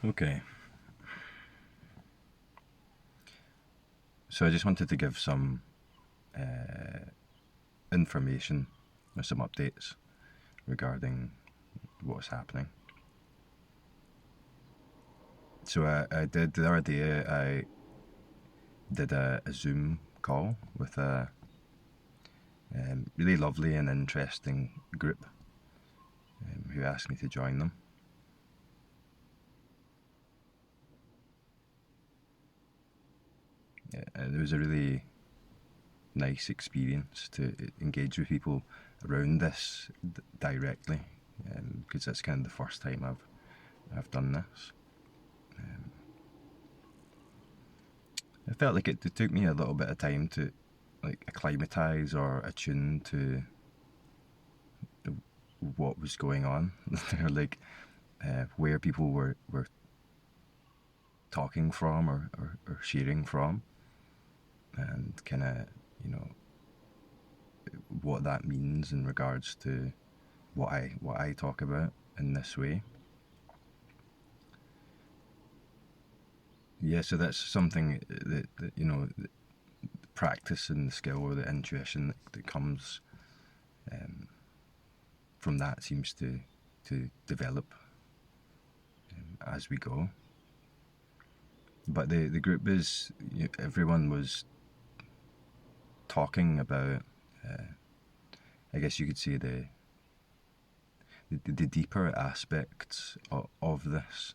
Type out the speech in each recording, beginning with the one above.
Okay, so I just wanted to give some information or some updates regarding what's happening. So I did the other day. I did a Zoom call with a really lovely and interesting group who asked me to join them. And it was a really nice experience to engage with people around this directly, because that's kind of the first time I've done this. I felt like it took me a little bit of time to like acclimatize or attune to what was going on, like where people were talking from or sharing from, and kind of you know what that means in regards to what I talk about in this way. Yeah, so that's something that the practice and the skill or the intuition that comes um, from that seems to develop as we go. But the group is everyone was talking about, I guess you could say the deeper aspects of this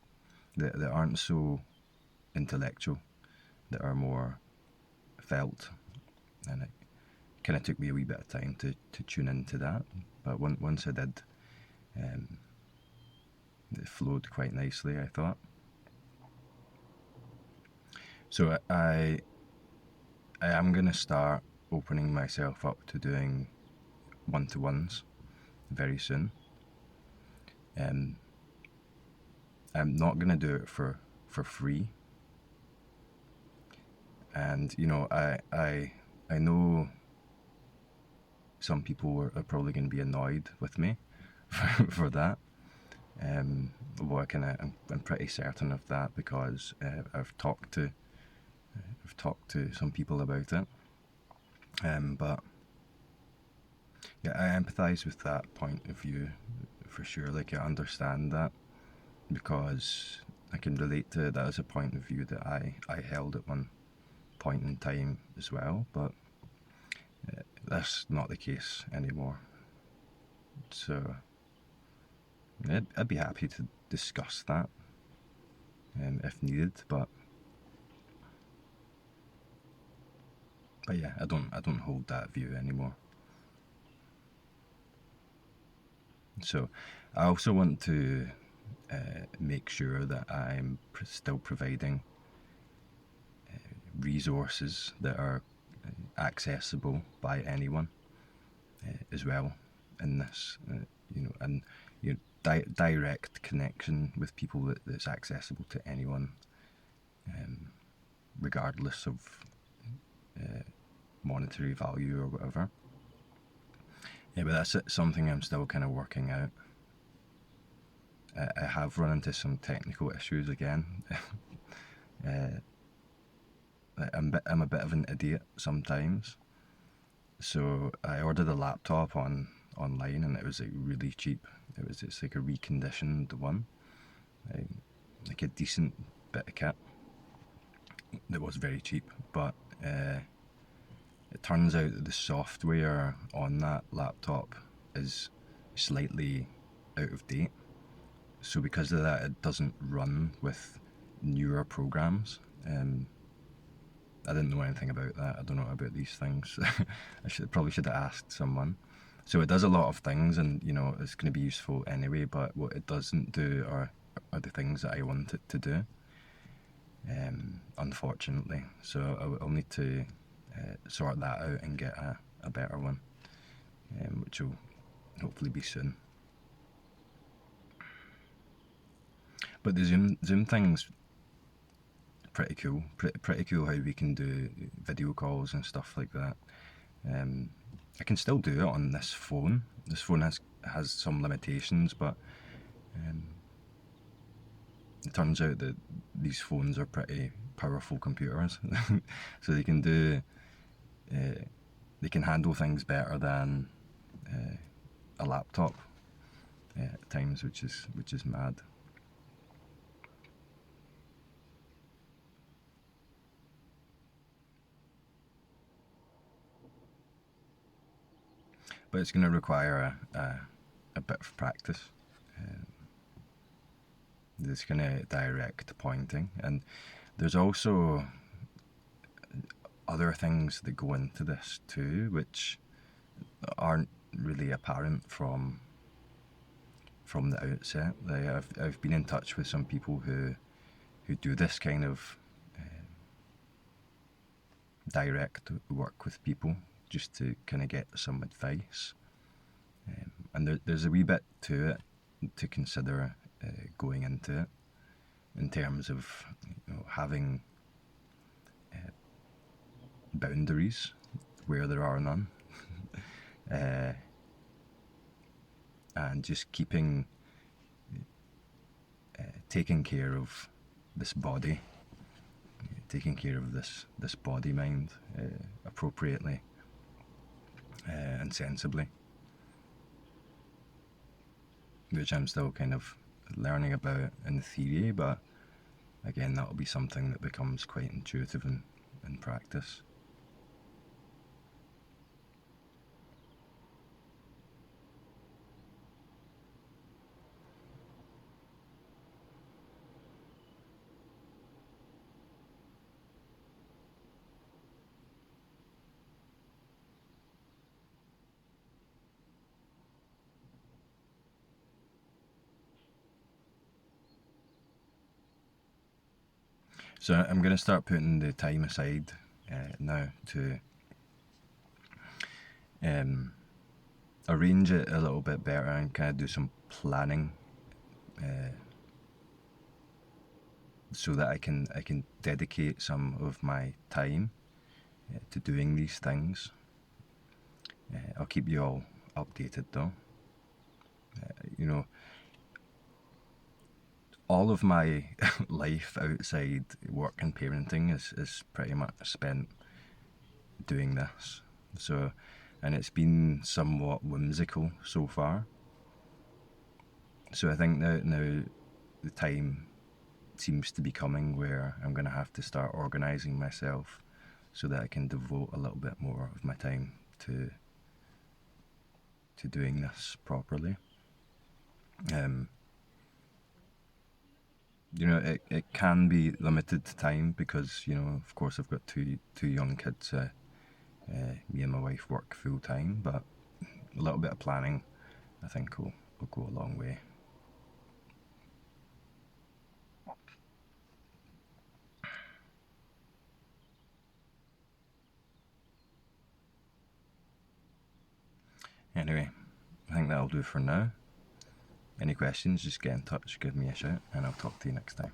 that aren't so intellectual, that are more felt, and it kind of took me a wee bit of time to tune into that. But once I did, um, it flowed quite nicely, I thought. So I am gonna start opening myself up to doing one-to-ones very soon. Um, I'm not gonna do it for free, and I know some people are probably going to be annoyed with me for that. Well, I'm pretty certain of that because I've talked to some people about it. But yeah, I empathise with that point of view for sure. Like I understand that because I can relate to that as a point of view that I held at one point in time as well. But that's not the case anymore. So I'd be happy to discuss that if needed. But yeah, I don't hold that view anymore. So I also want to make sure that I'm still providing resources that are accessible by anyone as well in this, and direct connection with people that's accessible to anyone, regardless of uh, monetary value or whatever. Yeah, but that's something I'm still kind of working out. I have run into some technical issues again. uh, I'm a bit of an idiot sometimes. So I ordered a laptop online and it was like really cheap. It's like a reconditioned one, like, like a decent bit of kit that was very cheap. But it turns out that the software on that laptop is slightly out of date. So because of that, it doesn't run with newer programs. I didn't know anything about that. I don't know about these things. Probably should have asked someone. So it does a lot of things, and it's going to be useful anyway. But what it doesn't do are the things that I want it to do. Unfortunately, so I'll need to sort that out and get a better one, which will hopefully be soon. But the Zoom thing's pretty cool. Pretty cool how we can do video calls and stuff like that. Um, I can still do it on this phone. This phone has some limitations, but it turns out that these phones are pretty powerful computers, so they can handle things better than a laptop at times, which is mad. But it's going to require a bit of practice. This kind of direct pointing, and there's also other things that go into this too, which aren't really apparent from the outset. I've been in touch with some people who do this kind of direct work with people just to kind of get some advice, and there's a wee bit to it to consider going into it in terms of having boundaries where there are none, and just taking care of this body, taking care of this body mind appropriately and sensibly, which I'm still kind of learning about in theory, but again, that'll be something that becomes quite intuitive in practice. So I'm going to start putting the time aside now to arrange it a little bit better and kind of do some planning, so that I can dedicate some of my time to doing these things. I'll keep you all updated though. You know, all of my life outside work and parenting is pretty much spent doing this. So, and it's been somewhat whimsical so far. So I think now the time seems to be coming where I'm going to have to start organising myself so that I can devote a little bit more of my time to doing this properly. It can be limited time because, of course I've got two young kids. Me and my wife work full time, but a little bit of planning, I think, will go a long way. Anyway, I think that'll do for now. Any questions, just get in touch, give me a shout, and I'll talk to you next time.